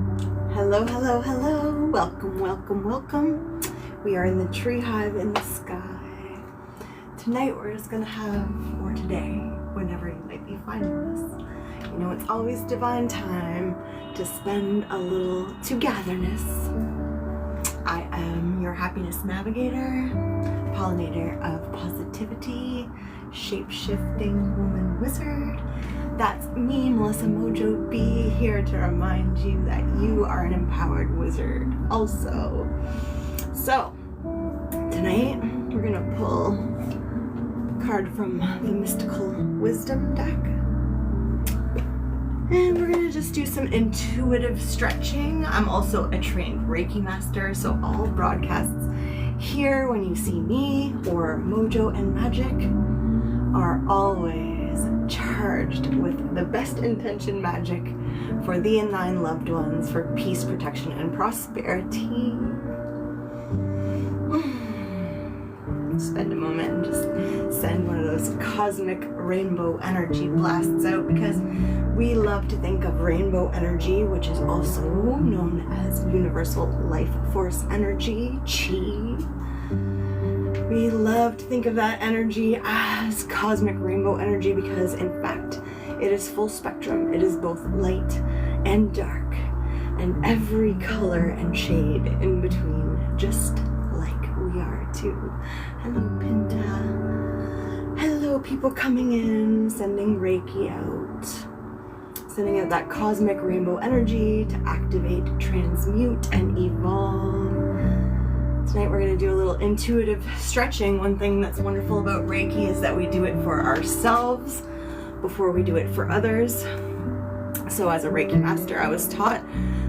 Hello, hello, hello. Welcome, welcome, welcome. We are in the tree hive in the sky. Tonight we're just gonna have, or today, whenever you might be finding this, you know, it's always divine time to spend a little togetherness. I am your happiness navigator, Pollinator of positivity, shapeshifting woman wizard. That's me, Melissa Mojo Bee, here to remind you that you are an empowered wizard also. So, tonight we're gonna pull a card from the Mystical Wisdom deck. And we're gonna just do some intuitive stretching. I'm also a trained Reiki master, so all broadcasts here when you see me or Mojo and Magic are always charged with the best intention magic for thee and thine loved ones, for peace, protection, and prosperity. Spend a moment and just send one of those cosmic rainbow energy blasts out, because we love to think of rainbow energy, which is also known as universal life force energy, chi. We love to think of that energy as cosmic rainbow energy because, in fact, it is full spectrum. It is both light and dark, and every color and shade in between, just like we are too. Hello, Pinta. Hello, people coming in, sending Reiki out. Sending out that cosmic rainbow energy to activate, transmute, and evolve. Tonight we're going to do a little intuitive stretching. One thing that's wonderful about Reiki is that we do it for ourselves before we do it for others. So as a Reiki master, I was taught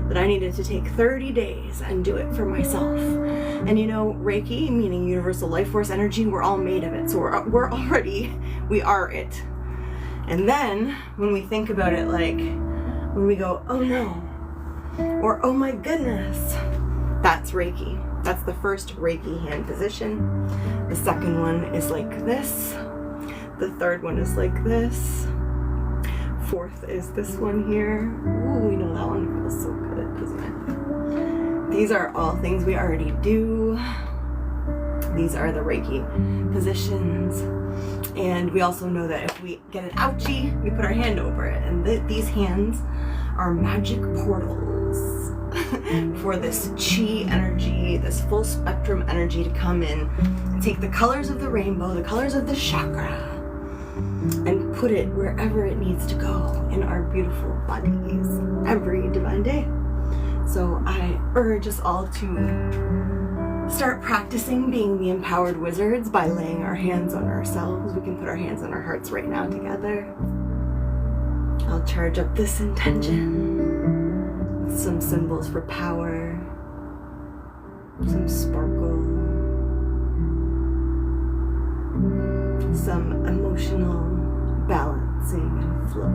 that I needed to take 30 days and do it for myself. And you know, Reiki, meaning universal life force energy, we're all made of it. So we are it. And then when we think about it, like when we go, oh no, or oh my goodness, that's Reiki. That's the first Reiki hand position. The second one is like this. The third one is like this. Fourth is this one here. Ooh, we know that one feels so good, doesn't it? These are all things we already do. These are the Reiki positions. And we also know that if we get an ouchie, we put our hand over it. And these hands are magic portals for this chi energy, this full spectrum energy to come in and take the colors of the rainbow, the colors of the chakra, and put it wherever it needs to go in our beautiful bodies every divine day. So I urge us all to start practicing being the empowered wizards by laying our hands on ourselves. We can put our hands on our hearts right now together. I'll charge up this intention with some symbols for power, some sparkle, some emotional balancing and flow,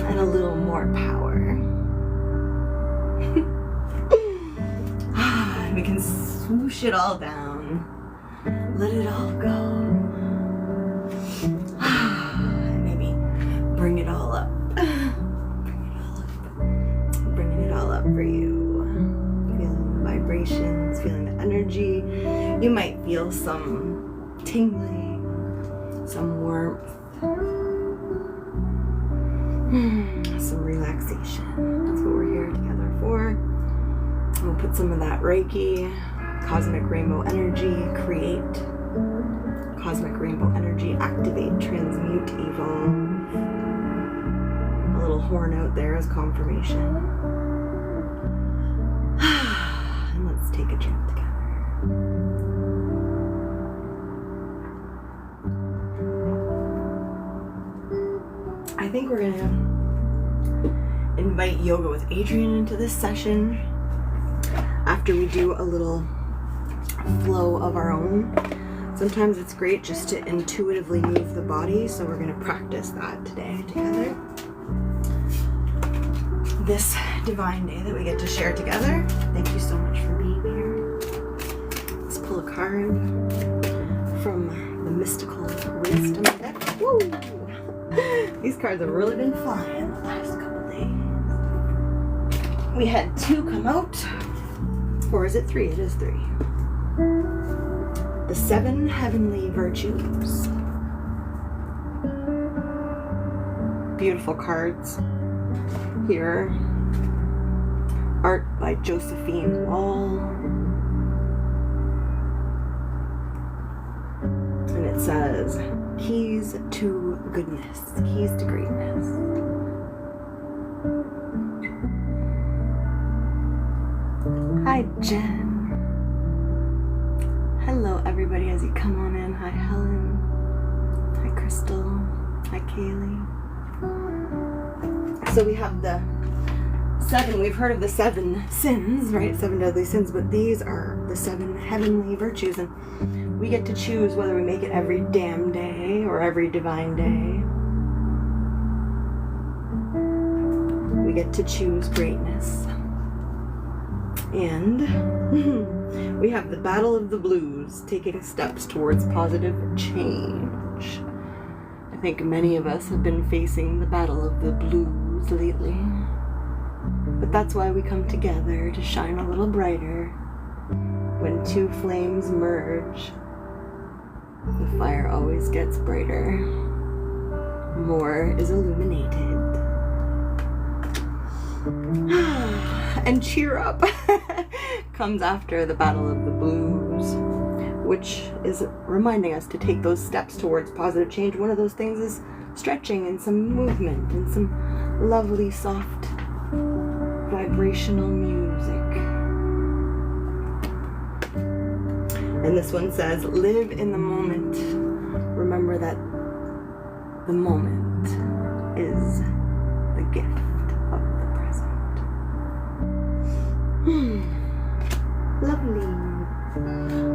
and a little more power. We can swoosh it all down, let it all go, and maybe bring it all up, bringing it all up for you, feeling the vibrations, feeling the energy. You might feel some tingling, some warmth, some relaxation. That's what we're here together for. We'll put some of that Reiki, cosmic rainbow energy, create, cosmic rainbow energy, activate, transmute, evolve. A little horn out there as confirmation. And let's take a trip together. I think we're gonna invite Yoga with Adrian into this session after we do a little flow of our own. Sometimes it's great just to intuitively move the body, so we're going to practice that today together. This divine day that we get to share together. Thank you so much for being here. Let's pull a card from the Mystical Wisdom deck. Woo! These cards have really been flying the last couple days. We had 2 come out. Or is it 3? It is 3. The 7 heavenly virtues. Beautiful cards. Here. Art by Josephine Wall. And it says, keys to goodness, keys to greatness. Hi, Jen. Hello, everybody, as you come on in. Hi, Helen. Hi, Crystal. Hi, Kaylee. So we have the 7. We've heard of the 7 sins, right? 7 deadly sins, but these are the 7 heavenly virtues, and we get to choose whether we make it every damn day or every divine day. We get to choose greatness. And we have the Battle of the Blues, taking steps towards positive change. I think many of us have been facing the Battle of the Blues lately. But that's why we come together, to shine a little brighter. When 2 flames merge, the fire always gets brighter. More is illuminated. And cheer up comes after the Battle of the Blues, which is reminding us to take those steps towards positive change. One of those things is stretching and some movement and some lovely, soft, vibrational music. And this one says, live in the moment. Remember that the moment is the gift of the present. Lovely.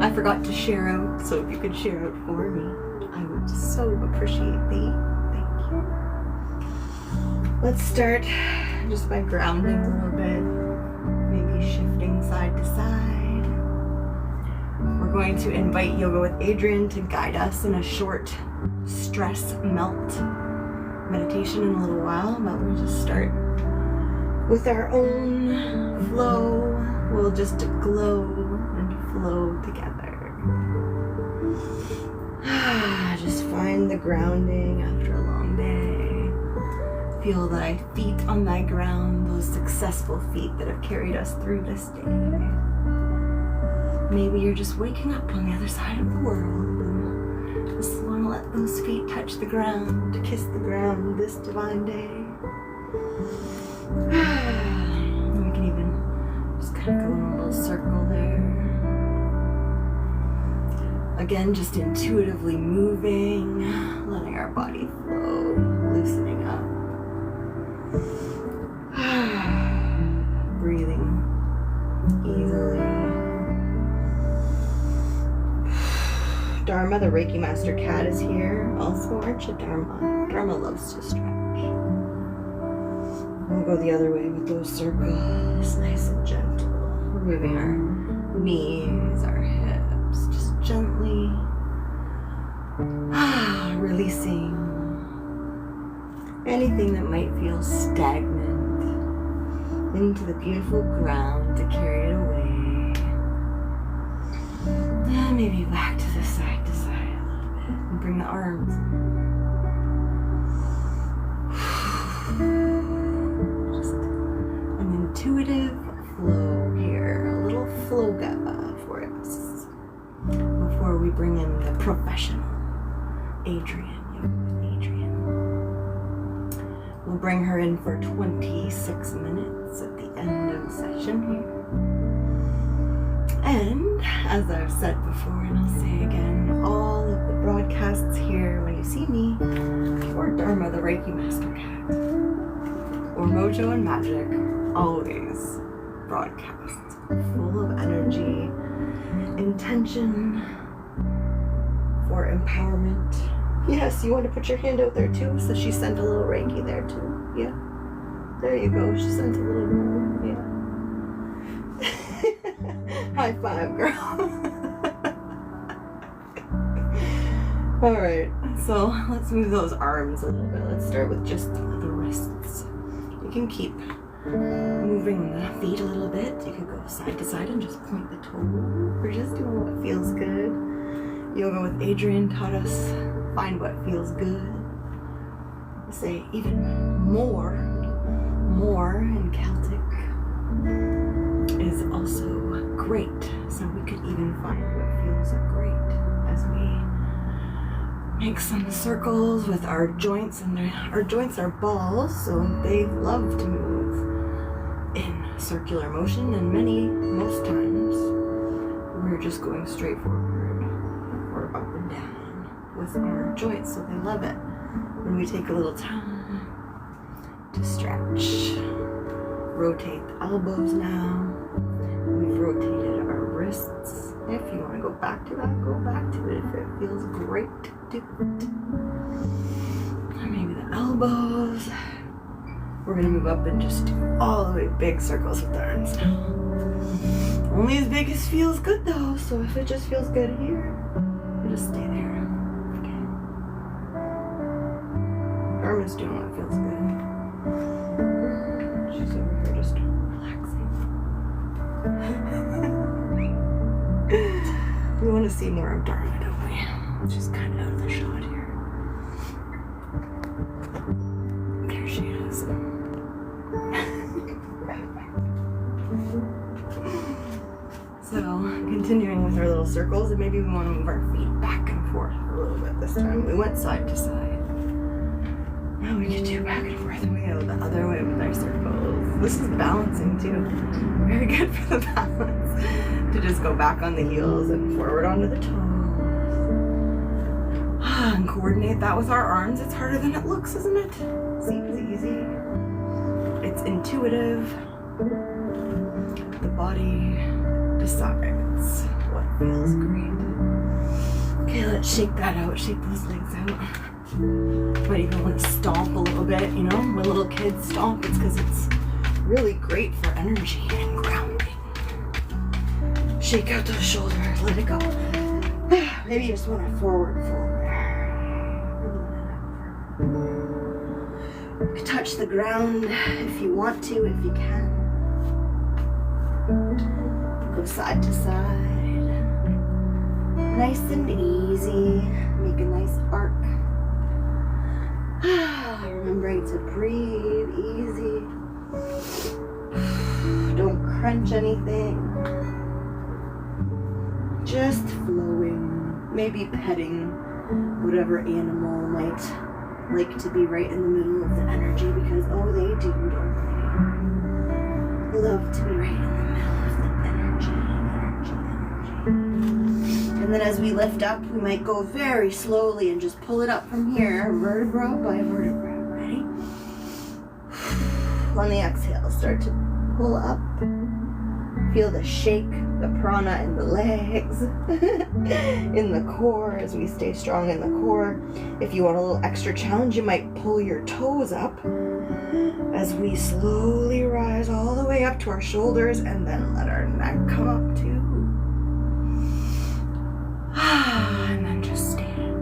I forgot to share out, so if you could share out for me, I would so appreciate thee. Thank you. Let's start just by grounding a little bit, maybe shifting side to side. We're going to invite Yoga with Adrienne to guide us in a short stress melt meditation in a little while, but we'll just start with our own flow. We'll just glow and flow together. Just find the grounding after a long day. Feel thy feet on thy ground, those successful feet that have carried us through this day. Maybe you're just waking up on the other side of the world and just want to let those feet touch the ground, to kiss the ground this divine day. We can even just kind of go in a little circle there. Again, just intuitively moving, letting our body flow, loosening up. Breathing easily. Dharma, the Reiki Master Cat, is here. Also, aren't you, Dharma? Dharma loves to stretch. We'll go the other way with those circles, nice and gentle. We're moving our knees, our hips, just gently releasing anything that might feel stagnant into the beautiful ground to carry it away. And maybe back to the side a little bit and bring the arms. Just an intuitive flow here, a little floga for us before we bring in the professional Adrienne. We'll bring her in for 26 minutes at the end of the session here. And as I've said before, and I'll say again, all of the broadcasts here, when you see me, or Dharma, the Reiki Master Cat, or Mojo and Magic, always broadcasts full of energy, intention for empowerment. Yes, you want to put your hand out there too? So she sent a little Reiki there too. Yeah. There you go. She sent a little more. Yeah. High five, girl. Alright, so let's move those arms a little bit. Let's start with just the wrists. You can keep moving the feet a little bit. You could go side to side and just point the toe. We're just doing what feels good. Yoga with Adrian taught us find what feels good. I say even more in Celtic is also great. So we could even find what feels great as we make some circles with our joints, and our joints are balls, so they love to move in circular motion, and most times we're just going straight forward or up and down with our joints, so they love it when we take a little time to stretch. Rotate the elbows now. We've rotated our wrists. If you want to go back to that, go back to it if it feels great to do it. Or maybe the elbows. We're going to move up and just do all the way big circles with the arms now. Only as big as feels good though, so if it just feels good here, you just stay there. Okay. Armin's doing what feels good. She's over here just relaxing. We want to see more of Dharma, don't we? She's kind of out of the shot here. There she is. So, continuing with our little circles, and maybe we want to move our feet back and forth a little bit this time. We went side to side. Now we can do back and forth, and we go the other way with our circles. This is balancing too. Very good for the balance. To just go back on the heels and forward onto the toes. And coordinate that with our arms. It's harder than it looks, isn't it? Seems easy. It's intuitive. The body decides what feels great. Okay, let's shake that out. Shake those legs out. Might even want to stomp a little bit, you know? When little kids stomp, it's because it's really great for energy and grounding. Shake out those shoulders, let it go. Maybe you just want to forward. You can touch the ground if you want to, if you can. Go side to side. Nice and easy. Make a nice arc. Remembering to breathe easy. Don't crunch anything. Just flowing. Maybe petting whatever animal might like to be right in the middle of the energy, because oh, they do, don't they? Love to be right in the middle of the energy. And then as we lift up, we might go very slowly and just pull it up from here, vertebra by vertebra. Ready? On the exhale, start to pull up. Feel the shake, the prana in the legs, in the core as we stay strong in the core. If you want a little extra challenge, you might pull your toes up as we slowly rise all the way up to our shoulders, and then let our neck come up too. And then just stand.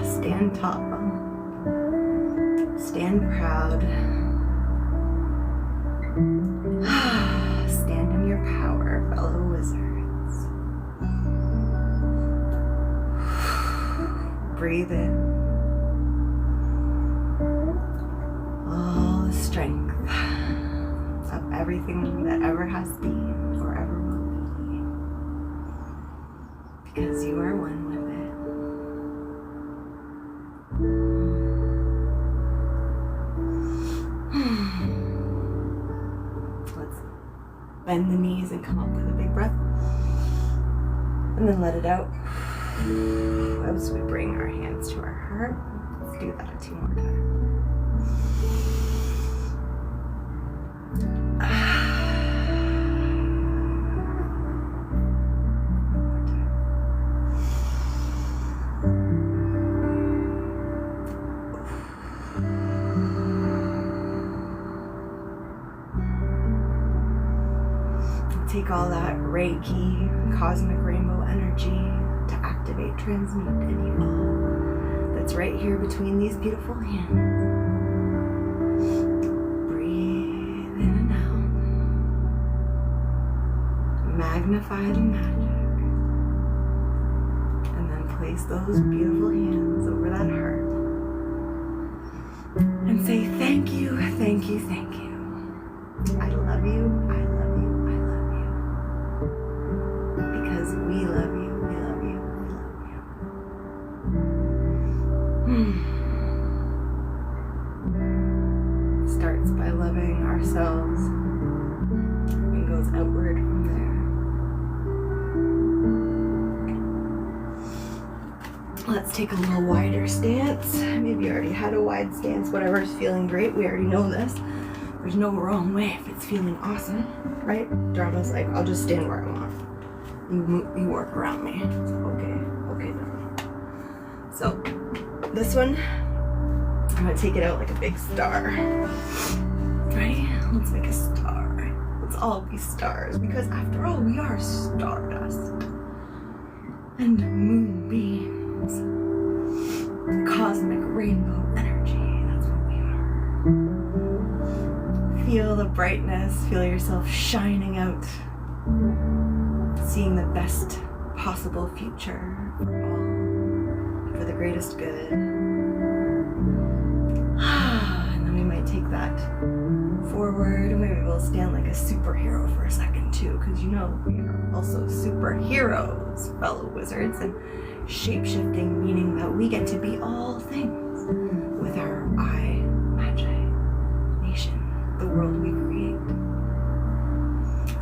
Stand tall. Stand proud. Stand in your power, fellow wizards. Breathe in all the strength of everything that ever has been or ever will be, because you are one with it. Let's bend the knees and come up with a big breath, and then let it out as we bring our hands to our heart. Let's do that 2 more times. Take all that Reiki, cosmic rainbow energy to activate, transmute, and evolve. That's right here between these beautiful hands. magnify the magic. And then place those beautiful hands over that heart. And say thank you, thank you, thank you. I love you, I love you, I love you. Because we love you, we love you, we love you. Starts by loving ourselves and goes outward from there. Let's take a little wider stance. Maybe you already had a wide stance, whatever's feeling great. We already know this. There's no wrong way if it's feeling awesome, right? Dharma's like, I'll just stand where I want. You work around me. Okay, Dharma. So, this one, I'm gonna take it out like a big star. Ready? Let's make a star. Let's all be stars, because after all, we are stardust. And moonbeams. Cosmic rainbow energy, that's what we are. Feel the brightness, feel yourself shining out. Seeing the best possible future for all, for the greatest good. And then we might take that forward, and maybe we'll stand like a superhero for a second too, because you know we are also superheroes, fellow wizards, and shapeshifting, meaning that we get to be all things with our imagination, the world we create.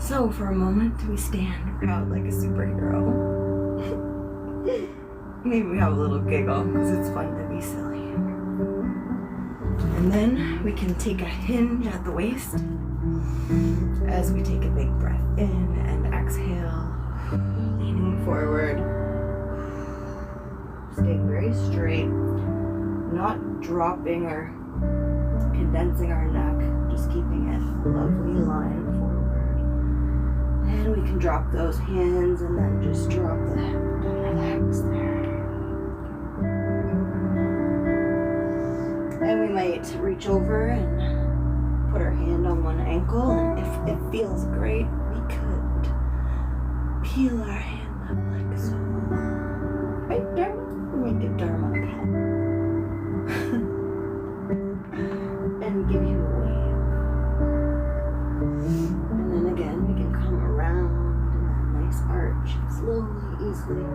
So for a moment, we stand proud like a superhero. Maybe we have a little giggle because it's fun to be silly. And then we can take a hinge at the waist as we take a big breath in and exhale, leaning forward, staying very straight, not dropping or condensing our neck, just keeping it a lovely line forward. And we can drop those hands and then just drop the head and relax there. And we might reach over and put our hand on one ankle, and if it feels great, we could peel our hand up like so. Right, Dharma? Make a Dharma pet. And give you a wave. And then again, we can come around in that nice arch, slowly, easily,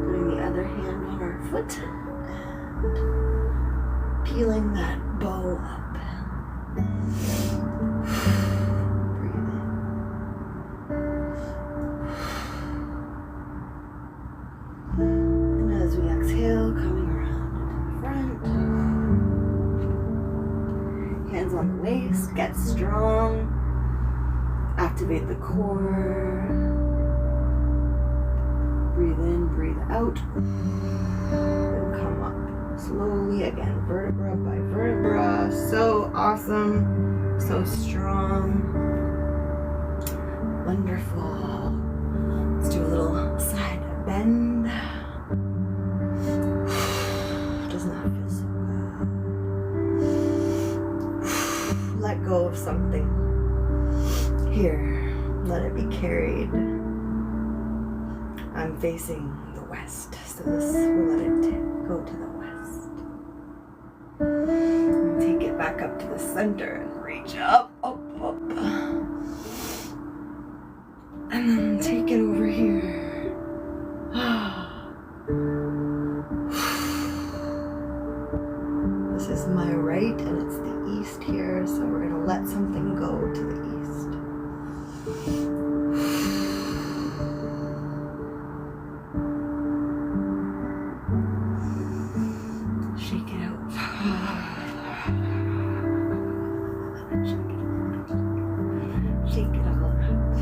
putting the other hand on our foot and peeling that bow up. Breathe in. And as we exhale, coming around into the front. Hands on the waist, get strong. Activate the core. Breathe in, breathe out. Then come up slowly again, vertebra by vertebra. So awesome, so strong. Wonderful. Let's do a little side bend. Doesn't that feel so good? Let go of something. Here, let it be carried. I'm facing the west, so this will let it go to the west. And take it back up to the center and reach up, up, up. And then take it over here. This is my right and it's the east here, so we're going to let something go to the east. Shake it out. Shake it all out.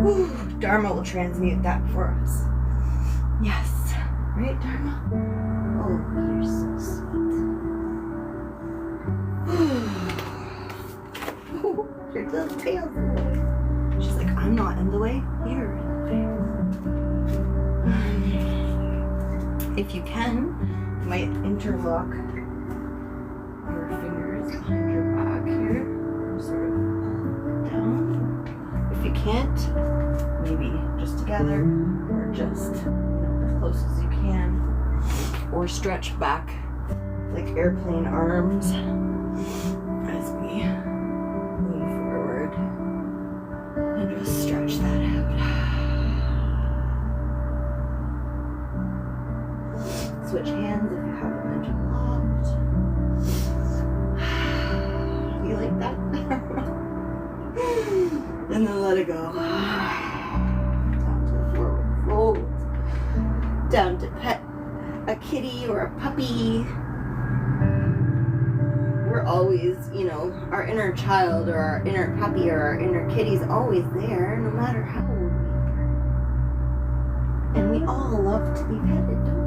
Whew. Dharma will transmute that for us. Yes. Right, Dharma? Oh, you're so sweet. Your little tail's in the way. She's like, I'm not in the way, you're in the way. If you can, you might interlock your fingers behind your back here, sort of down. If you can't, maybe together, or just, you know, as close as you can, or stretch back like airplane arms as we lean forward, and just stretch that out. Switch hands if you have a mental locked. You like that? And then let it go. Down to the forward fold. Down to pet a kitty or a puppy. We're always, you know, our inner child or our inner puppy or our inner kitty's always there, no matter how old we are. And we all love to be petted, don't we?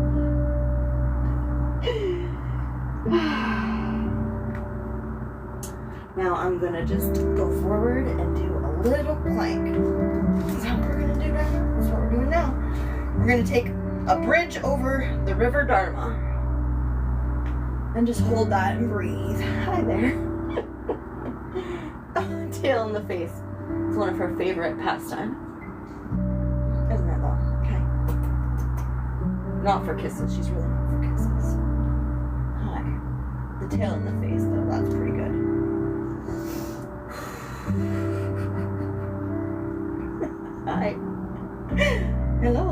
Now I'm gonna just go forward and do a little plank. That's what we're gonna do now. That's what we're doing now. We're gonna take a bridge over the river Dharma. And just hold that and breathe. Hi there. Tail in the face. It's one of her favorite pastimes. Isn't it though? Okay. Not for kisses. She's really not for kisses. Hi. The tail in the face though, that's pretty good. Hi. Hello.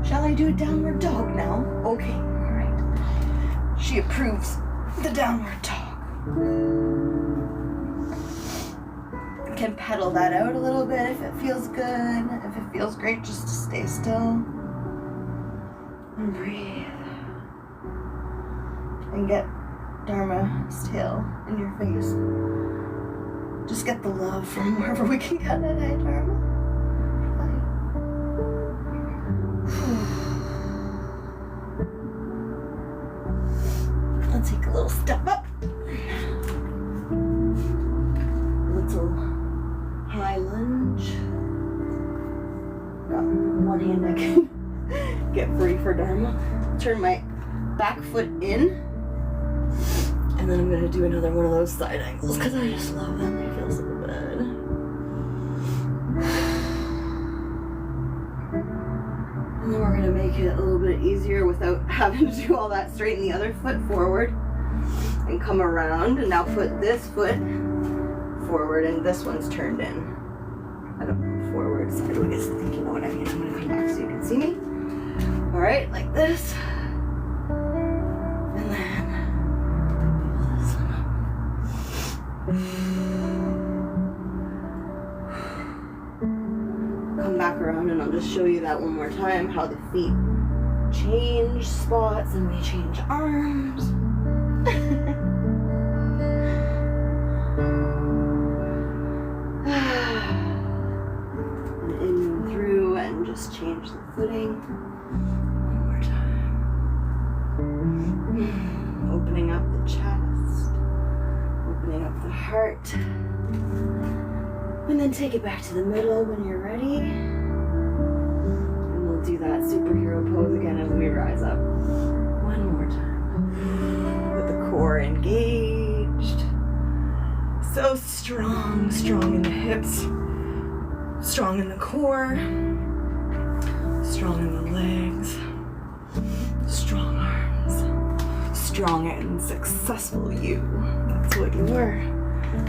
Shall I do a downward dog now? Okay. She approves the downward dog. Can pedal that out a little bit if it feels good. If it feels great, just to stay still. And breathe. And get Dharma's tail in your face. Just get the love from wherever we can get it, hey Dharma? Let's take a little step up. Little high lunge. Got one hand I can get free for Dharma. Turn my back foot in. And then I'm going to do another one of those side angles because I just love them. They feel so good. And then we're going to make it a little bit easier without having to do all that. Straighten the other foot forward and come around. And now put this foot forward and this one's turned in. I don't know, forward, sideways. I think you know what I mean. I'm going to come back so you can see me. All right, like this. And then pull this one up. Come back around and I'll just show you that one more time, how the feet change spots and we change arms. And in and through and just change the footing. One more time. Opening up the chest. Opening up the heart. And then take it back to the middle when you're ready. And we'll do that superhero pose again as we rise up. One more time. With the core engaged. So strong. Strong in the hips. Strong in the core. Strong in the legs. Strong arms. Strong and successful you. That's what you are.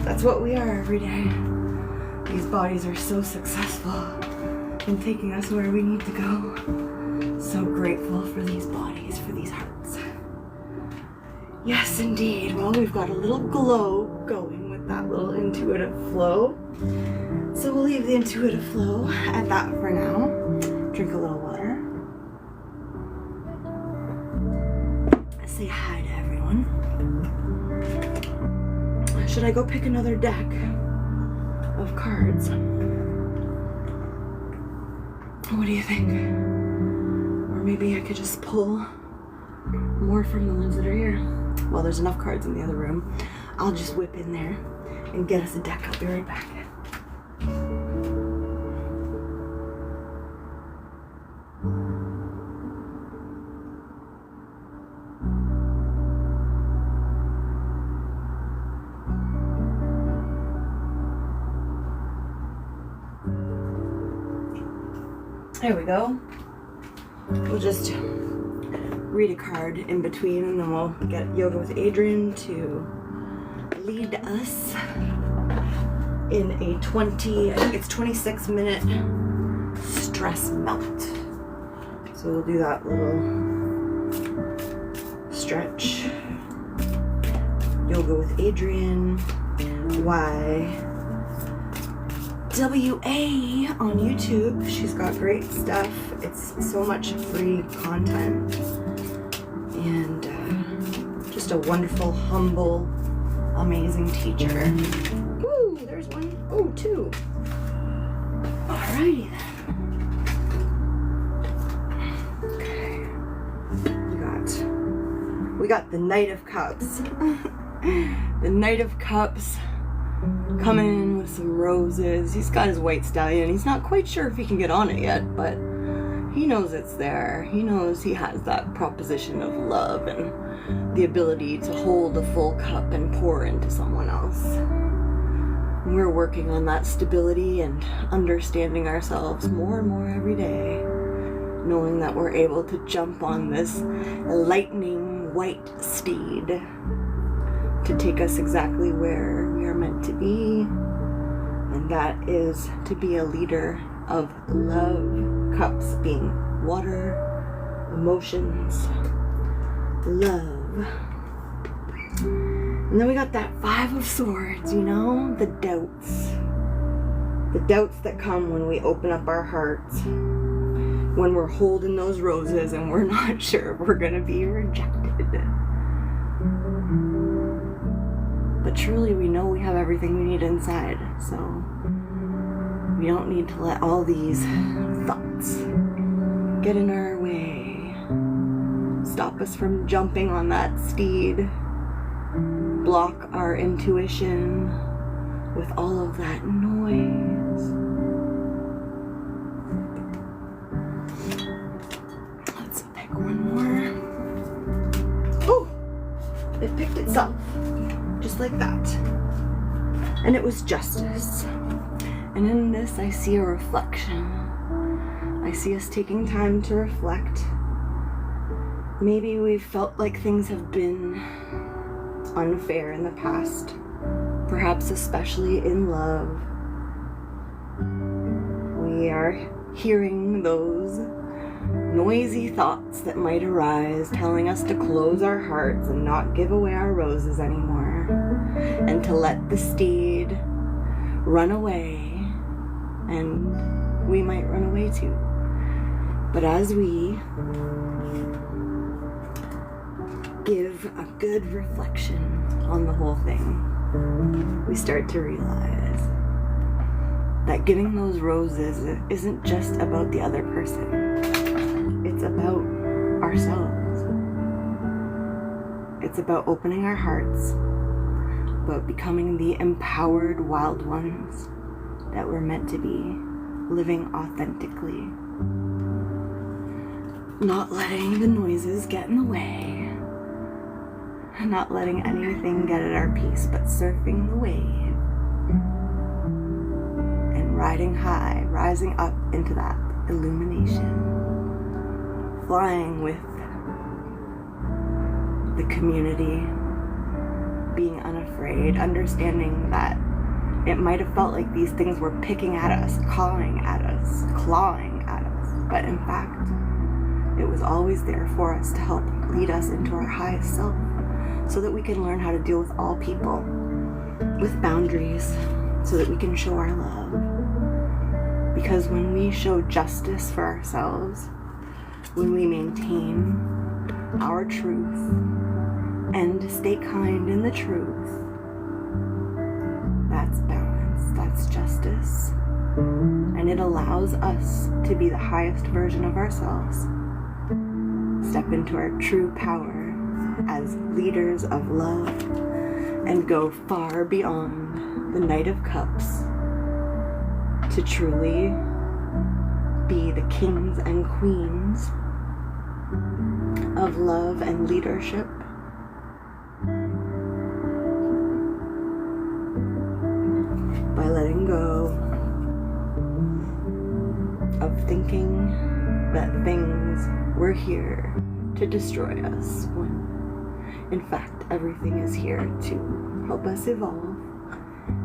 That's what we are every day. These bodies are so successful in taking us where we need to go. So grateful for these bodies, for these hearts. Yes, indeed. Well, we've got a little glow going with that little intuitive flow. So we'll leave the intuitive flow at that for now. Drink a little water. Say hi to everyone. Should I go pick another deck of cards? What do you think? Or maybe I could just pull more from the ones that are here. Well, there's enough cards in the other room. I'll just whip in there and get us a deck. I'll be right back. There we go. We'll just read a card in between, and then we'll get Yoga with Adrian to lead us in a 26-minute stress melt. So we'll do that little stretch. Yoga with Adrian, YWA on YouTube. She's got great stuff. It's so much free content. And just a wonderful, humble, amazing teacher. Woo, there's one. Oh, two. Alrighty then. Okay. We got the Knight of Cups. The Knight of Cups coming in with some roses. He's got his white stallion. He's not quite sure if he can get on it yet, but he knows it's there. He knows he has that proposition of love and the ability to hold a full cup and pour into someone else. We're working on that stability and understanding ourselves more and more every day, knowing that we're able to jump on this lightning white steed to take us exactly where we are meant to be, and that is to be a leader of love. Cups being water, emotions, love. And then we got that Five of Swords, you know, the doubts. The doubts that come when we open up our hearts, when we're holding those roses and we're not sure if we're gonna be rejected. But truly we know we have everything we need inside, so we don't need to let all these thoughts get in our way, stop us from jumping on that steed, block our intuition with all of that noise. Let's pick one more. Oh, it picked itself, just like that. And it was justice. And in this, I see a reflection. I see us taking time to reflect. Maybe we've felt like things have been unfair in the past, perhaps especially in love. We are hearing those noisy thoughts that might arise, telling us to close our hearts and not give away our roses anymore, and to let the steed run away. And we might run away too. But as we give a good reflection on the whole thing, we start to realize that giving those roses isn't just about the other person. It's about ourselves. It's about opening our hearts, about becoming the empowered wild ones that we're meant to be, living authentically, not letting the noises get in the way, not letting anything get at our peace, but surfing the wave and riding high, rising up into that illumination, flying with the community, being unafraid, understanding that it might have felt like these things were picking at us, clawing at us, but in fact, it was always there for us to help lead us into our highest self, so that we can learn how to deal with all people with boundaries, so that we can show our love. Because when we show justice for ourselves, when we maintain our truth and stay kind in the truth, that's balance, that's justice, and it allows us to be the highest version of ourselves, step into our true power as leaders of love, and go far beyond the Knight of Cups to truly be the kings and queens of love and leadership. By letting go of thinking that things were here to destroy us, when in fact everything is here to help us evolve.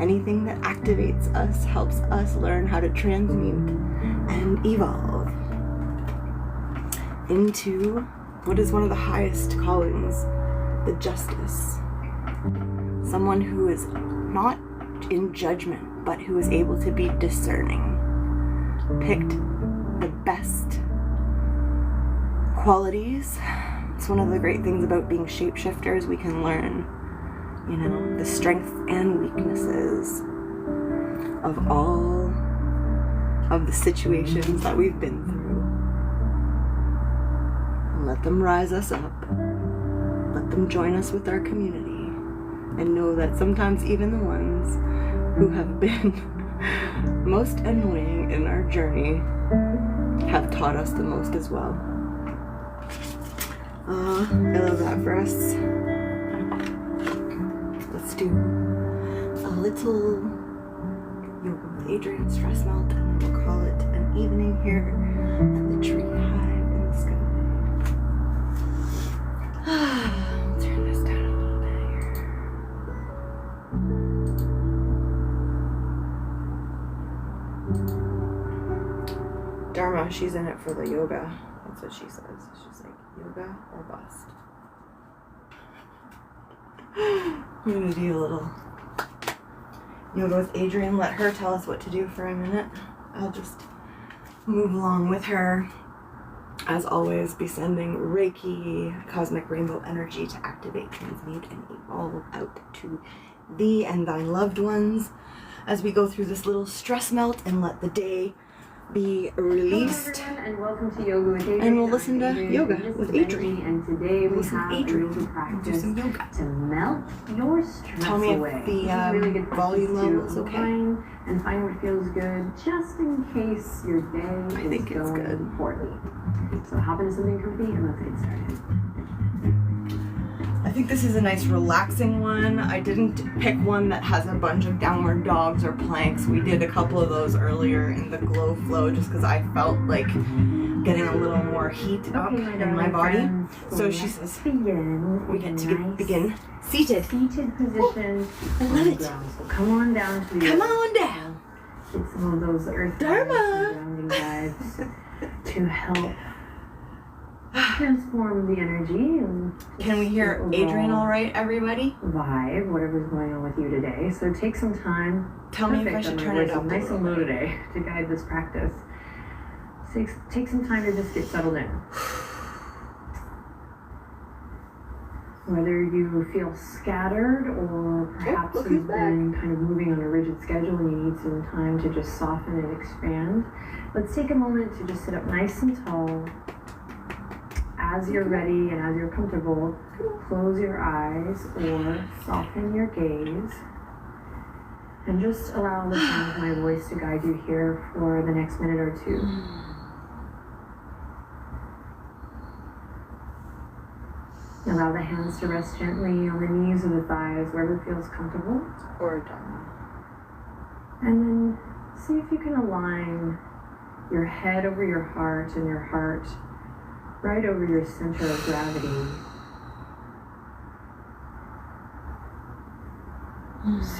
Anything that activates us helps us learn how to transmute and evolve into what is one of the highest callings, the justice. Someone who is not in judgment, but who is able to be discerning. Picked the best qualities. It's one of the great things about being shapeshifters. We can learn, you know, the strengths and weaknesses of all of the situations that we've been through. And let them rise us up. Let them join us with our community. And know that sometimes even the ones who have been most annoying in our journey have taught us the most as well. I love that for us. Let's do a little yoga with Adrian stress melt, and then we'll call it an evening here at the tree hive in the sky. I'll turn this down a little bit here. Dharma, she's in it for the yoga. That's what she says. She's like, yoga or bust. I'm gonna do a little yoga with Adrian. Let her tell us what to do for a minute. I'll just move along with her. As always, be sending Reiki, cosmic rainbow energy to activate, transmute, and evolve out to thee and thine loved ones as we go through this little stress melt and let the day be released. Hello everyone, and welcome to Yoga with Adrian. And we'll listen to yoga with Adrian. And today we have a little practice do some yoga to melt your stress Tell me away. if the really good volume level is okay. And find what feels good, just in case your day is going poorly. So hop into something comfy and let's get started. I think this is a nice relaxing one. I didn't pick one that has a bunch of downward dogs or planks. We did a couple of those earlier in the glow flow just because I felt like getting a little more heat up in my body. So she says we get to begin seated. Seated position. I love it. So come on down to the Come on down. Get some of those earth Dharma. surrounding vibes to help transform the energy. And can we hear Adrian all right, everybody? Vibe, whatever's going on with you today. So take some time. Tell me if I should turn it up. Nice and low today to guide this practice. Take some time to just get settled in. Whether you feel scattered or perhaps you've been kind of moving on a rigid schedule and you need some time to just soften and expand, let's take a moment to just sit up nice and tall. As you're ready and as you're comfortable, close your eyes or soften your gaze and just allow the sound of my voice to guide you here for the next minute or two. Allow the hands to rest gently on the knees or the thighs, wherever feels comfortable. Or down. And then see if you can align your head over your heart and your heart right over your center of gravity.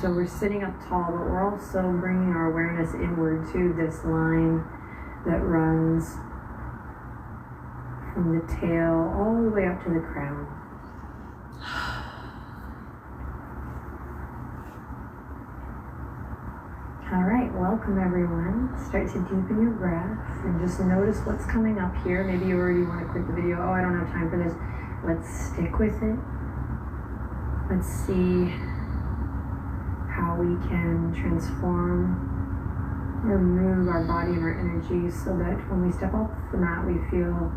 So we're sitting up tall, but we're also bringing our awareness inward to this line that runs from the tail all the way up to the crown. All right, welcome everyone. Start to deepen your breath and just notice what's coming up here. Maybe you already want to quit the video. Oh, I don't have time for this. Let's stick with it. Let's see how we can transform or move our body and our energy so that when we step off the mat, we feel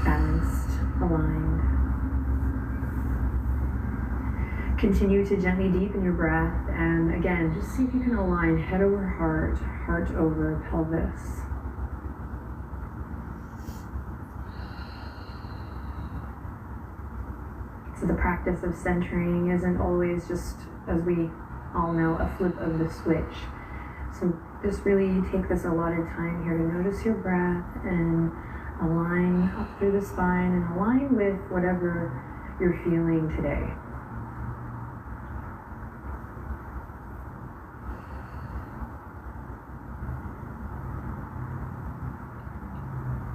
balanced, aligned. Continue to gently deepen your breath, and again, just see if you can align head over heart, heart over pelvis. So the practice of centering isn't always just, as we all know, a flip of the switch. So just really take this allotted time here to notice your breath and align up through the spine and align with whatever you're feeling today.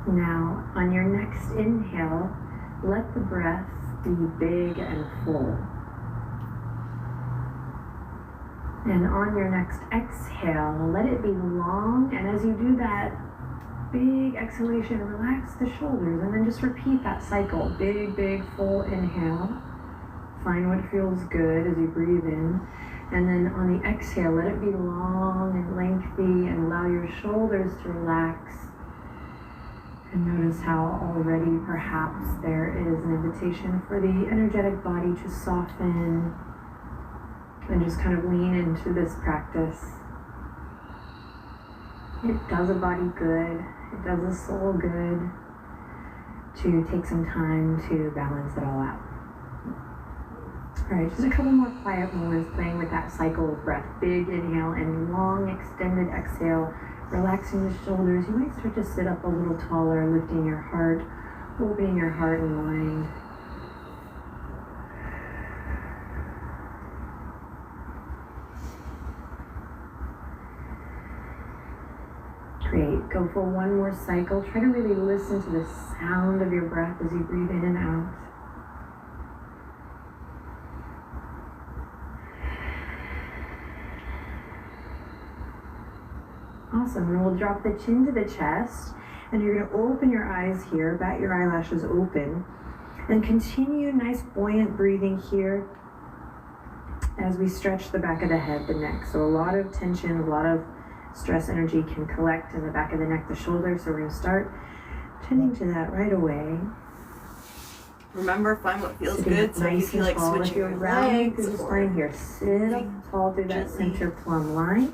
Now, on your next inhale, let the breath be big and full. And on your next exhale, let it be long, and as you do that big exhalation, relax the shoulders, and then just repeat that cycle. Big, big, full inhale. Find what feels good as you breathe in. And then on the exhale, let it be long and lengthy, and allow your shoulders to relax. And notice how already perhaps there is an invitation for the energetic body to soften and just kind of lean into this practice. It does a body good, it does a soul good to take some time to balance it all out. All right, just a couple more quiet moments playing with that cycle of breath. Big inhale and long extended exhale. Relaxing the shoulders. You might start to sit up a little taller, lifting your heart, opening your heart and mind. Great. Go for one more cycle. Try to really listen to the sound of your breath as you breathe in and out. Awesome, and we'll drop the chin to the chest, and you're going to open your eyes here, bat your eyelashes open, and continue nice buoyant breathing here as we stretch the back of the head, the neck. So a lot of tension, a lot of stress energy can collect in the back of the neck, the shoulders, so we're going to start tending to that right away. Remember, find what feels good, so you feel like switching your legs. Through the spine here, sit up tall through that center plumb line.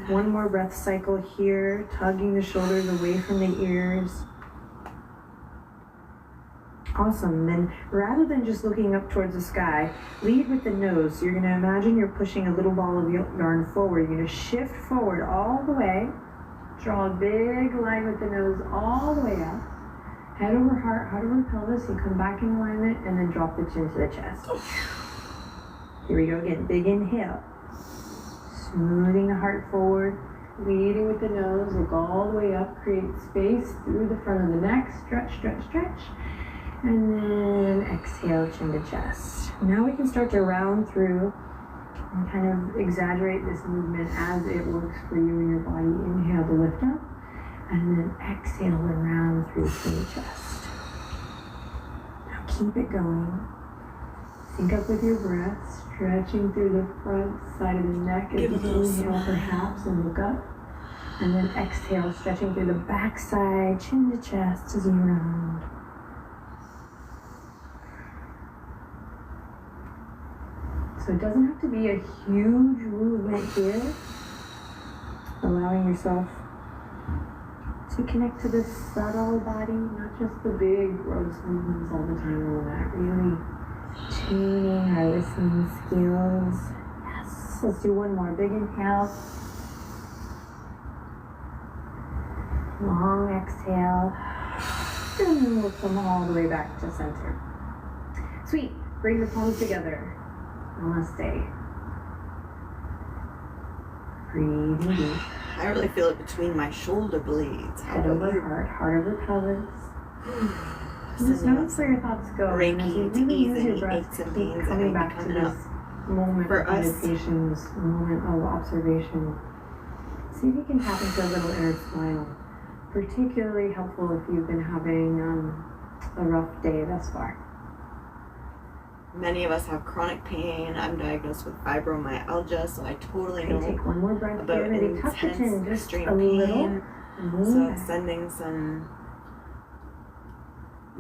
One more breath cycle here, tugging the shoulders away from the ears. Awesome. Then rather than just looking up towards the sky, lead with the nose. So you're going to imagine you're pushing a little ball of yarn forward. You're going to shift forward all the way. Draw a big line with the nose all the way up. Head over heart, heart over pelvis. You come back in alignment and then drop the chin to the chest. Here we go again. Big inhale. Smoothing the heart forward, leading with the nose, look all the way up, create space through the front of the neck, stretch, stretch, stretch, and then exhale, chin to chest. Now we can start to round through and kind of exaggerate this movement as it works for you and your body. Inhale to lift up, and then exhale to round through chin to chest. Now keep it going. Sync up with your breath, stretching through the front side of the neck as you inhale perhaps and look up. And then exhale, stretching through the back side, chin to chest as you round. So it doesn't have to be a huge movement here. Allowing yourself to connect to the subtle body, not just the big gross movements all the time on the mat. Really tuning our listening skills. Yes, let's do one more. Big inhale. Long exhale. And then we'll come all the way back to center. Sweet. Bring the palms together. Namaste. Breathing deep. I really feel it between my shoulder blades. Head over heart, heart over pelvis. Just notice where your thoughts go. Reiki to ease any aches and pains that coming may back be to coming this moment for of us. meditation, this moment of observation. See if you can tap into a little inner smile. Particularly helpful if you've been having a rough day thus far. Many of us have chronic pain. I'm diagnosed with fibromyalgia, so I totally know take one more breath about here. Maybe tuck the chin intense just extreme a pain. little. So sending some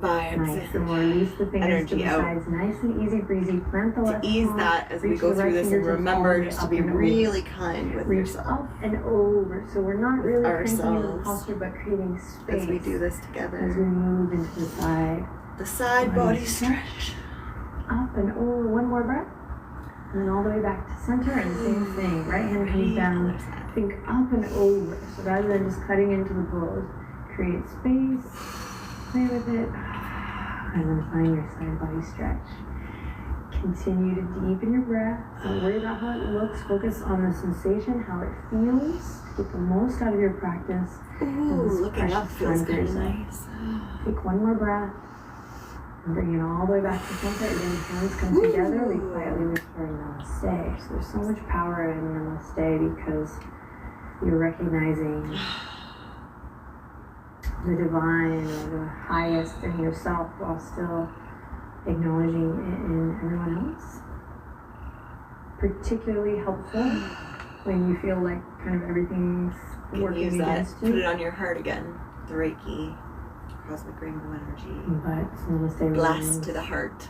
vibes Nice. And we'll release the fingers energy to the out. sides. Nice and easy breezy. Plant the left to ease palm. that as we Reach go the through right this, and fingertips all remember the way just to up be and over. really kind with Reach yourself up and over. So we're not really cranking in the ourselves posture, but creating space as we do this as we together. move into the side. The side body stretch. Up and over. One more breath. And then all the way back to center, and same thing. Right hand comes down, think up and over. So rather than just cutting into the pose, create space, play with it, and then find your side body stretch. Continue to deepen your breath. Don't worry about how it looks. Focus on the sensation, how it feels. Get the most out of your practice. Ooh, look at that. Feels kind of nice. Take one more breath. And bring it all the way back to center. Again, hands come together. We quietly whisper namaste. So there's so much power in namaste because you're recognizing the divine or the highest in yourself while still acknowledging it in everyone else. Particularly helpful when you feel like kind of everything's working against you. Put it on your heart again. The Reiki, cosmic rainbow energy. But namaste. Blast to the heart,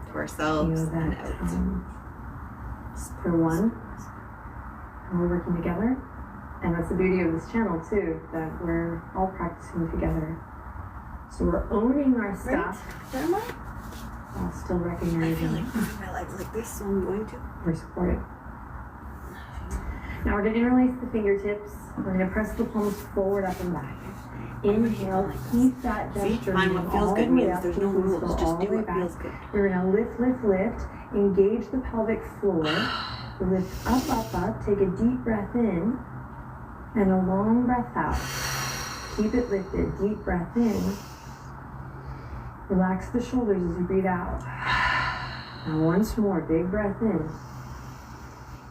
to ourselves and out. For one, and we're working together. And that's the beauty of this channel too, that we're all practicing together. So we're owning our stuff. Right? Am I? While still recognizing. I feel like moving my legs like this, so I'm going to. We're supported. Now we're going to interlace the fingertips. We're going to press the palms forward, up and back. Inhale, keep that gesture. Find what feels good means there's no rules. Just do what feels good. We're going to lift, lift, lift. Engage the pelvic floor. Lift up, up, up. Take a deep breath in. And a long breath out. Keep it lifted. Deep breath in. Relax the shoulders as you breathe out. Now once more, big breath in.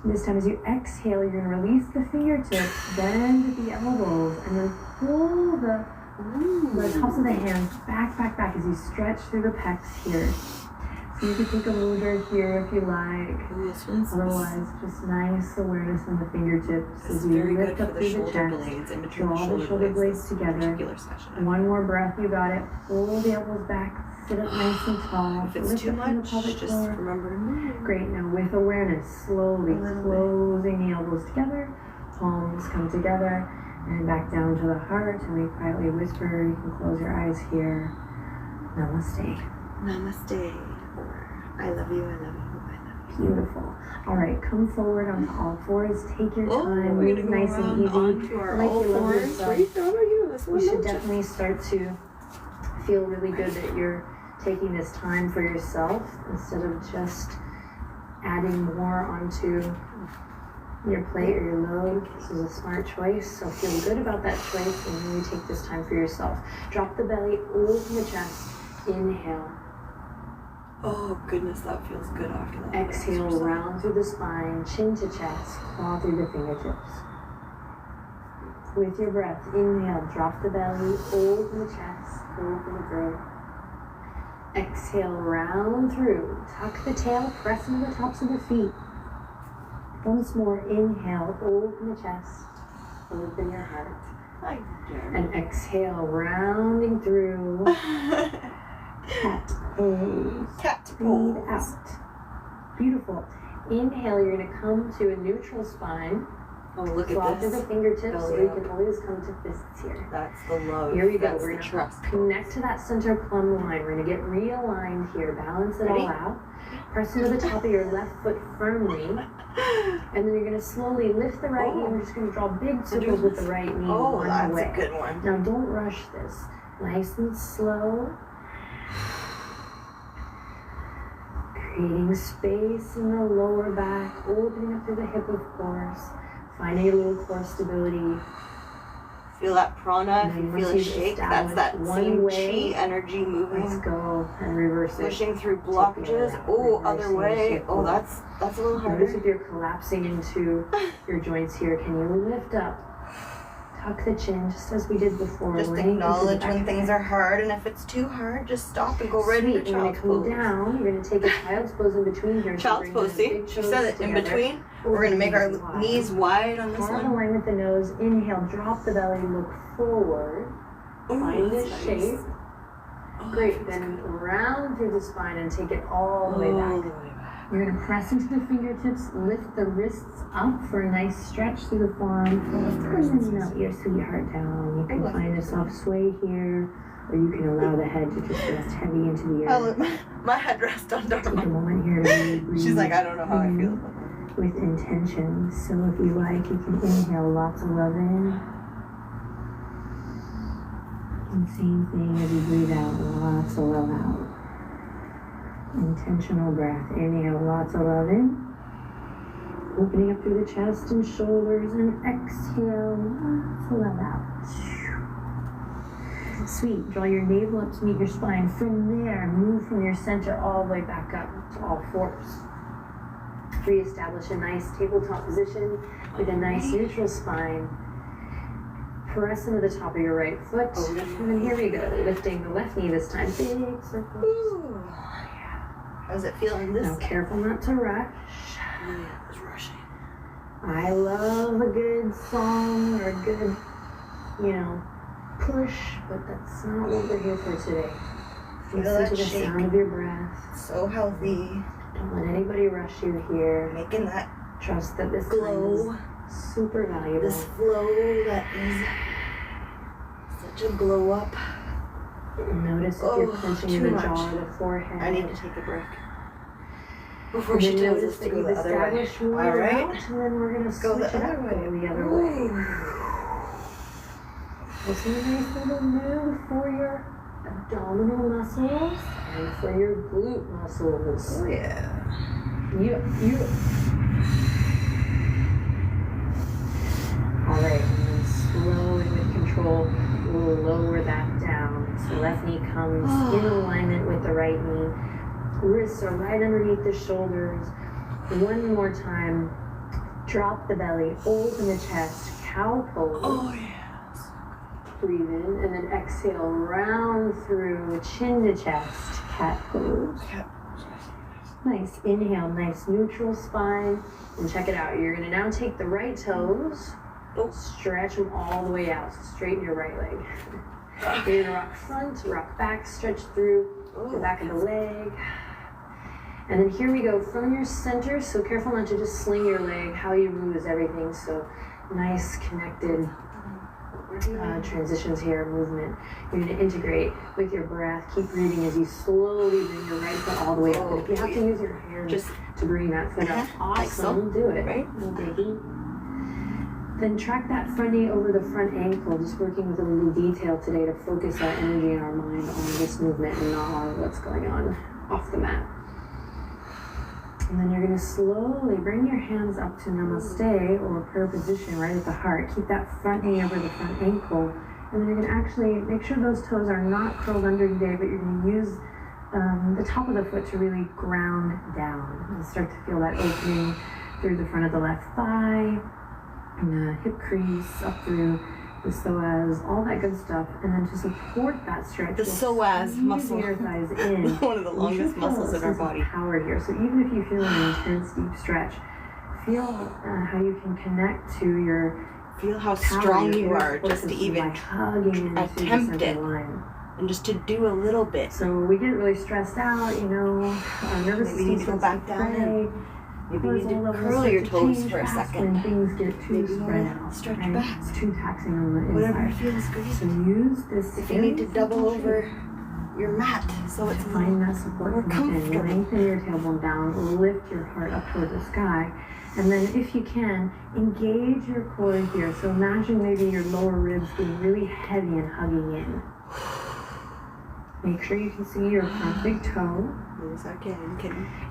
This time as you exhale, you're going to release the fingertips, bend the elbows, and then pull the tops of the hands back, back, back as you stretch through the pecs here. So you can take a mudra here if you like. Otherwise, just nice awareness in the fingertips as you lift up through the chest. Draw the shoulder blades together. One more breath, you got it. Pull the elbows back. Sit up nice and tall. If it's too much, just remember to move. Great. Now with awareness, slowly closing the elbows together. Palms come together and back down to the heart. And we quietly whisper. You can close your eyes here. Namaste. Namaste. I love you, I love you, I love you. Beautiful. All right, come forward onto all fours. Take your time. We're Move nice and easy. Onto our all fours. You should definitely start to feel really good that you're taking this time for yourself instead of just adding more onto your plate or your load. This is a smart choice, so feel good about that choice and really take this time for yourself. Drop the belly, open the chest. Inhale. Oh goodness, that feels good after that. Exhale, round through the spine, chin to chest, claw through the fingertips. With your breath, inhale, drop the belly, open the chest, open the throat. Exhale, round through, tuck the tail, press into the tops of the feet. Once more, inhale, open the chest, open your heart. And exhale, rounding through. Cat pose. Cat pose. Breathe out. Beautiful. Inhale, you're going to come to a neutral spine. Oh, look Claw at this. through the fingertips, Belly or you up. can always come to fists here. That's the love. Here we go. That's We're the going to trust. connect to that center plumb line. We're going to get realigned here. Balance it all out. Press into the top of your left foot firmly. And then you're going to slowly lift the right knee. We're just going to draw big circles with the right knee. Oh, that's way. a good one. Now don't rush this. Nice and slow. Creating space in the lower back, opening up through the hip, of course. Finding a little core stability. Feel that prana, if you And feel once it you've shake, that's that established same one chi way, energy moving. Let's go and reverse it. Pushing through blockages. Oh, other way. Oh, that's a little Notice harder. if you're collapsing into your joints here. Can you lift up? Tuck the chin, just as we did before. Just acknowledge when things are hard, and if it's too hard, just stop and go right into You're going child's to come pose. down. You're going to take a child's pose in between here. Child's pose, see? She said it, in between. We're going to make our knees wide on this Heart one. align with the nose. Inhale, drop the belly, look forward. Find this shape. Great, then round through the spine and take it all the way back. You're going to press into the fingertips, lift the wrists up for a nice stretch through the forearm, and then melt your sweetheart down. You can find a soft sway here, or you can allow the head to just rest heavy into the earth. My head rests on Take a Dharma. moment here to really breathe. She's like, I don't know how I feel. With intention. So if you like, you can inhale lots of love in. And same thing as you breathe out, lots of love out. Intentional breath. Inhale lots of love in. Opening up through the chest and shoulders, and exhale lots of love out. Sweet. Draw your navel up to meet your spine. From there, move from your center all the way back up to all fours. Reestablish a nice tabletop position with a nice neutral spine. Press into the top of your right foot. And then here we go. Lifting the left knee this time. Big circles. Ooh. How's it feeling this? Now careful not to rush. Yeah, it's rushing. I love a good song or a good, push, but that's not what we're here for today. Listen to the sound of your breath. So healthy. Don't let anybody rush you here. Making that Trust that this glow. time is super valuable. This flow that is such a glow up. Notice if you're clenching in the jaw or the forehead. I need to take a break. Before she tells us to go the other way. All right. And then we're going to switch it up, go the other way. This is a nice little move for your abdominal muscles and for your glute muscles. Oh yeah. You. All right, and then slowly with control, we'll lower that down. So left knee comes in alignment with the right knee. Wrists are right underneath the shoulders. One more time. Drop the belly, open the chest, cow pose. Oh yeah. Breathe in, and then exhale, round through, chin to chest, cat pose. Nice. Inhale, nice neutral spine. And check it out. You're going to now take the right toes, stretch them all the way out. So straighten your right leg. You're going to rock front, rock back, stretch through the back of the leg. And then here we go from your center. So careful not to just sling your leg. How you move is everything. So nice connected transitions here, movement. You're going to integrate with your breath. Keep breathing as you slowly bring your right foot all the way up. And if you have to use your hand just to bring that foot up, awesome, do it. Right? No biggie. Then track that front knee over the front ankle, just working with a little detail today to focus our energy and our mind on this movement and not on what's going on off the mat. And then you're going to slowly bring your hands up to namaste or prayer position right at the heart. Keep that front knee over the front ankle. And then you're going to actually make sure those toes are not curled under today, but you're going to use the top of the foot to really ground down. And start to feel that opening through the front of the left thigh, and the hip crease, up through the psoas, all that good stuff. And then to support that stretch, The psoas muscle. your thighs in. One of the longest muscles in our body. Power here. So even if you feel an intense deep stretch, feel how you can connect to your Feel how power, strong your you are inner just to forces even by hugging into the attempt center it. line. And just to do a little bit. So we get really stressed out, nervous Maybe you need to go back down and maybe you need to curl your toes for a second. When things get too Maybe spread out, stretch right? back. It's too taxing on the Whatever inside. feels good. So use this. If you need to double over your mat so it's find that support more from within. comfortable. Lengthen your tailbone down. Lift your heart up toward the sky. And then if you can, engage your core here. So imagine maybe your lower ribs being really heavy and hugging in. Make sure you can see your front big toe. Yes, I can.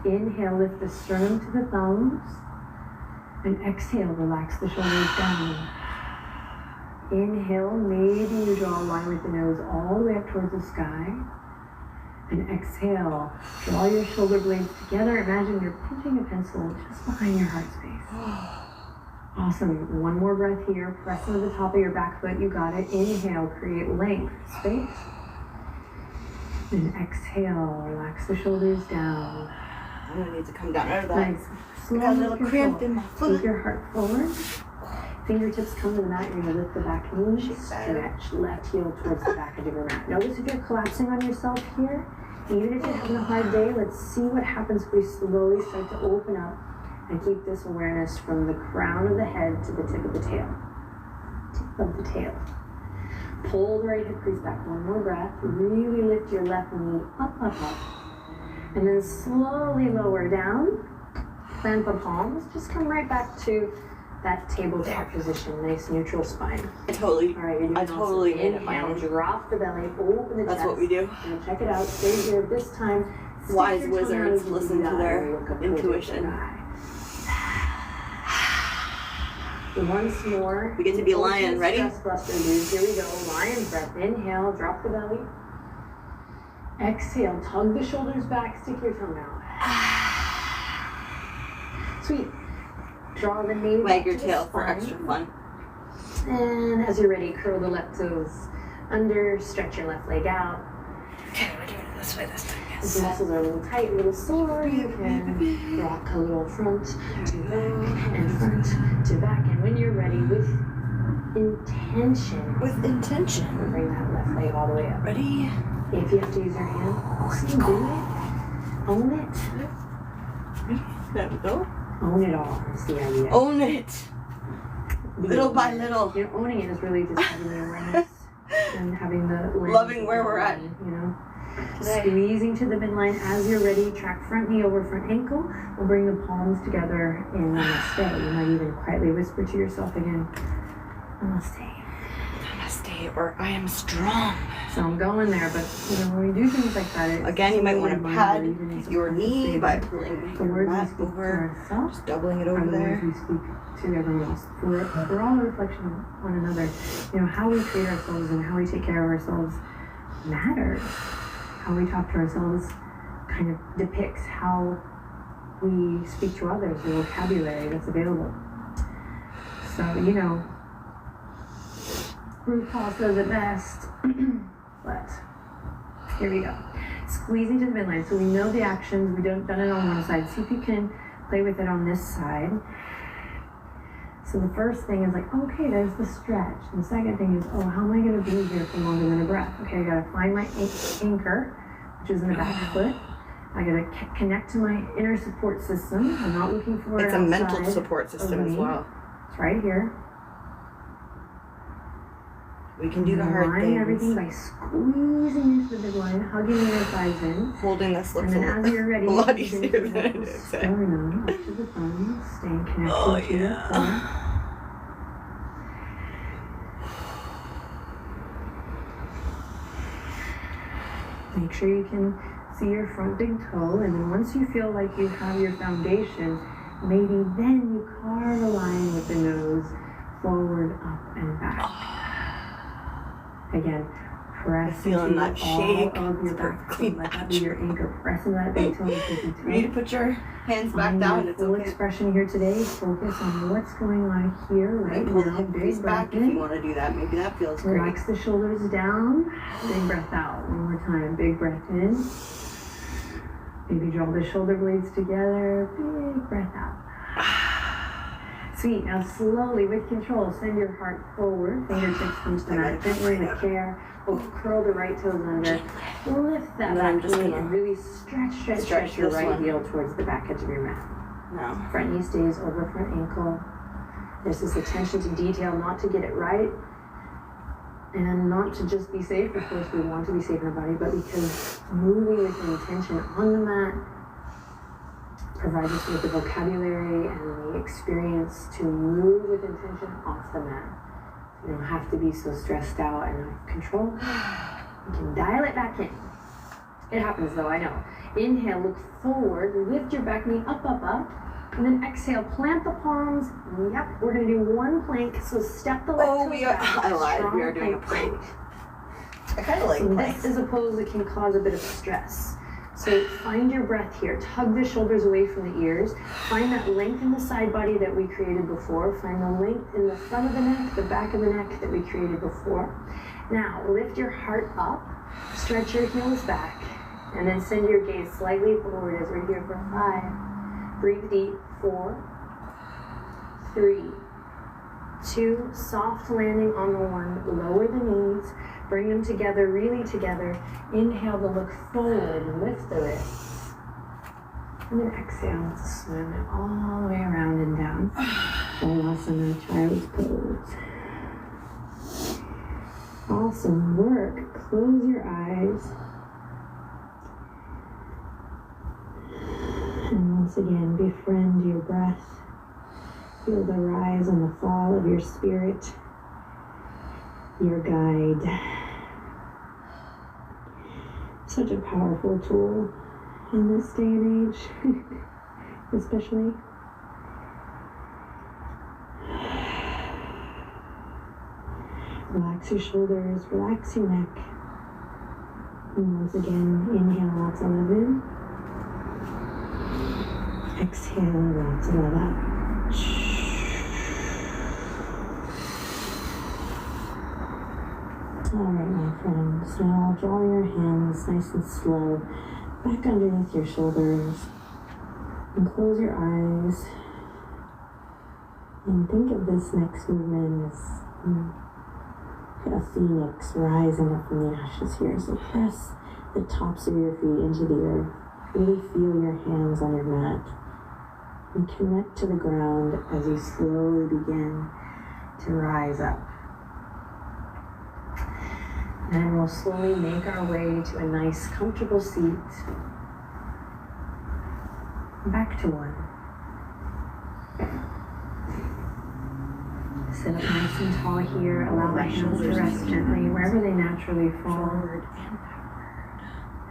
Inhale, lift the sternum to the thumbs. And exhale, relax the shoulders down. Inhale, maybe you draw a line with the nose all the way up towards the sky. And exhale, draw your shoulder blades together. Imagine you're pinching a pencil just behind your heart space. Awesome. One more breath here. Press into the top of your back foot. You got it. Inhale, create length, space. And exhale, relax the shoulders down. I'm gonna need to come down out of that. Nice. I got a little cramp in my Take foot. your heart forward. Fingertips come to the mat. You're going to lift the back knee. Stretch left heel towards the back of your mat. Notice if you're collapsing on yourself here. Even if you're having a hard day, let's see what happens if we slowly start to open up and keep this awareness from the crown of the head to the tip of the tail. Tip of the tail. Pull the right hip crease back. One more breath. Really lift your left knee up, up, up. And then slowly lower down. Plant the palms. Just come right back to that tabletop position. Nice neutral spine. Totally. All right, you're doing I totally awesome. made it my Inhale, own. drop the belly, open the chest. That's what we do. And check it out. Stay here. This time, stick Wise your tongue wizards out as listen you to do their that. Look up towards intuition. your eye. Once more. We get to be lion. Ready? Stress buster, dude. Here we go. Lion breath. Inhale, drop the belly. Exhale, tug the shoulders back, stick your tongue out. Sweet. Draw the navel. Wag your to the tail for spine. extra fun. And as you're ready, curl the left toes under, stretch your left leg out. Okay, we're doing it this way this time. If the muscles are a little tight, a little sore, you can rock a little front to back and front to back. And when you're ready, with intention, With intention. bring that left leg all the way up. Ready? If you have to use your hand, do it. Own it. There we go. Own it all. That's the idea. Own it. Little by little. You know, owning it is really just having the awareness and having the lens Loving where we're at. You know, Today. squeezing to the midline as you're ready. Track front knee over front ankle. We'll bring the palms together in Namaste. You might even quietly whisper to yourself again, Namaste. Namaste, or I am strong. So I'm going there, but you know, when we do things like that, it's Again, you might want to really pad even as a your knee practice, by but pulling the your words we mat speak to over, ourselves just doubling it are over the words there. we speak to everyone else. We're all a reflection of one another. You know, how we treat ourselves and how we take care of ourselves matters. How we talk to ourselves kind of depicts how we speak to others, the vocabulary that's available. So, you know, RuPaul says it best, but here we go. Squeezing to the midline. So we know the actions, we've done it on one side. See if you can play with it on this side. So the first thing is like, okay, there's the stretch. And the second thing is, oh, how am I going to be here for longer than a breath? Okay, I got to find my anchor, which is in the back foot. I got to connect to my inner support system. I'm not looking for it It's a mental outside support of system as me. well. It's right here. We can do the hard Aligning everything things. by squeezing into the midline, hugging your thighs in. Holding this looks And then as you're ready, a lot you can easier than connect it the is. sternum up to the thumbs, staying connected Oh, to your yeah. core. Make sure you can see your front big toe, and then once you feel like you have your foundation, maybe then you carve a line with the nose forward, up, and back. Again, press Feeling into that all shake. of your It's back. perfectly Let that be your anchor. Press into that big toe and pinky toe. You need to put your hands back Find down. your It's full okay. expression here today. Focus on what's going on here right Maybe pull the now. hip crease Big back breath if you in. want to do that. Maybe that feels great. Relax the shoulders down. Big breath out. One more time. Big breath in. Maybe draw the shoulder blades together. Big breath out. Sweet. Now slowly, with control, send your heart forward. Fingertips come to the mat. Gently with care. We'll curl the right toes under. Lift that And then I'm back just knee gonna and really stretch your this right one. heel towards the back edge of your mat. No. Front knee stays over front ankle. There's this attention to detail, not to get it right, and not to just be safe. Of course, we want to be safe in our body, but because moving with intention on the mat provides us with the vocabulary and the experience to move with intention off the mat. You don't have to be so stressed out and out of control. You can dial it back in. It happens though, I know. Inhale, look forward, lift your back knee up, up, up. And then exhale, plant the palms. Yep, we're gonna do one plank. So step the left toe back. I lied. Strong We are doing a plank. pose. I kind of like So planks. this is a pose that can cause a bit of stress. So find your breath here. Tug the shoulders away from the ears. Find that length in the side body that we created before. Find the length in the front of the neck, the back of the neck that we created before. Now lift your heart up. Stretch your heels back. And then send your gaze slightly forward as we're here for 5. Breathe deep. 4, 3, 2, soft landing on the 1. Lower the knees. Bring them together, really together. Inhale to look forward, lift the wrists. And then exhale to swim it all the way around and down. Balasana, child's pose. Awesome work. Close your eyes. once again, befriend your breath. Feel the rise and the fall of your spirit, your guide. Such a powerful tool in this day and age, especially. Relax your shoulders, relax your neck. And once again, inhale lots of love in. Exhale lots of love out. Alright, my friends, now draw your hands nice and slow back underneath your shoulders and close your eyes and think of this next movement as a phoenix rising up from the ashes here. So press the tops of your feet into the earth. Really feel your hands on your mat and connect to the ground as you slowly begin to rise up. And we'll slowly make our way to a nice, comfortable seat. Back to one. Sit up nice and tall here. Allow the hands to rest gently wherever they naturally fall. Forward and backward.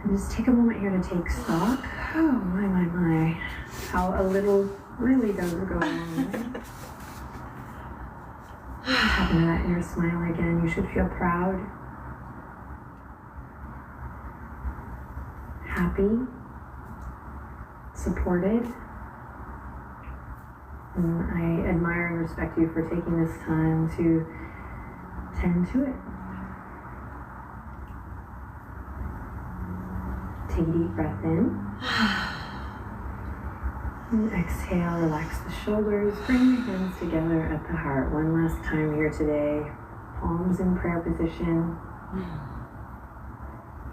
And just take a moment here to take stock. Oh, my. How a little really does go on. Tapping to that inner smile again. You should feel proud, happy, supported. And I admire and respect you for taking this time to tend to it. Take a deep breath in. And exhale, relax the shoulders. Bring your hands together at the heart. One last time here today. Palms in prayer position.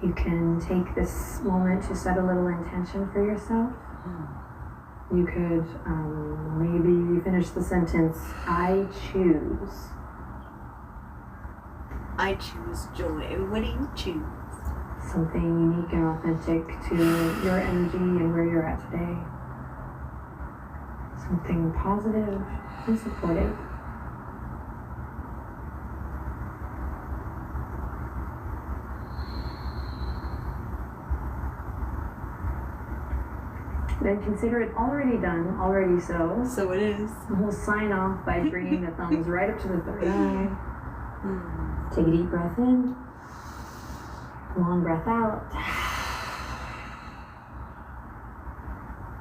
You can take this moment to set a little intention for yourself. You could maybe finish the sentence, I choose. I choose joy. What do you choose? Something unique and authentic to your energy and where you're at today. Something positive and supportive. Then consider it already done, already so. So it is. And we'll sign off by bringing the thumbs right up to the third eye. Take a deep breath in. Long breath out.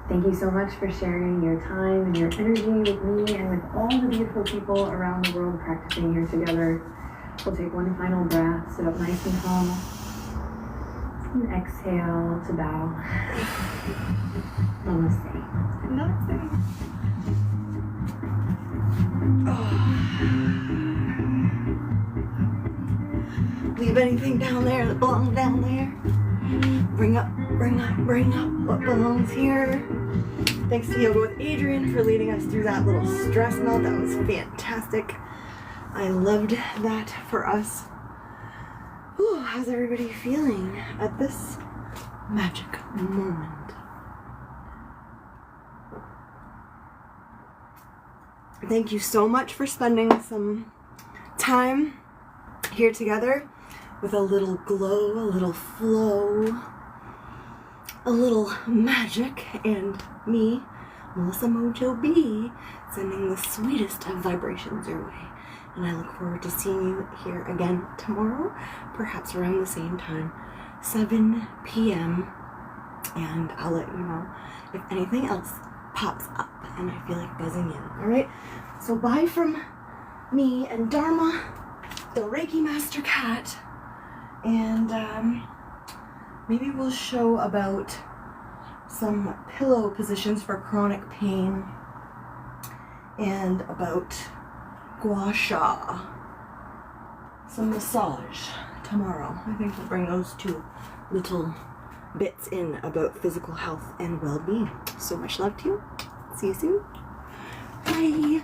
Thank you so much for sharing your time and your energy with me and with all the beautiful people around the world practicing here together. We'll take one final breath, sit up nice and tall, and exhale to bow. Namaste. Namaste. Leave anything down there that belongs down there. Bring up what belongs here. Thanks to Yoga with Adrian for leading us through that little stress melt. That was fantastic. I loved that for us. Ooh, how's everybody feeling at this magic moment? Thank you so much for spending some time here together with a little glow, a little flow, a little magic, and me, Melissa Mojo Bee, sending the sweetest of vibrations your way. And I look forward to seeing you here again tomorrow, perhaps around the same time, 7 p.m. And I'll let you know if anything else pops up and I feel like buzzing in. All right? So bye from me and Dharma, the Reiki Master Cat. And maybe we'll show about some pillow positions for chronic pain and about gua sha, some massage tomorrow. I think we'll bring those two little bits in about physical health and well-being. So much love to you. See you soon. Bye.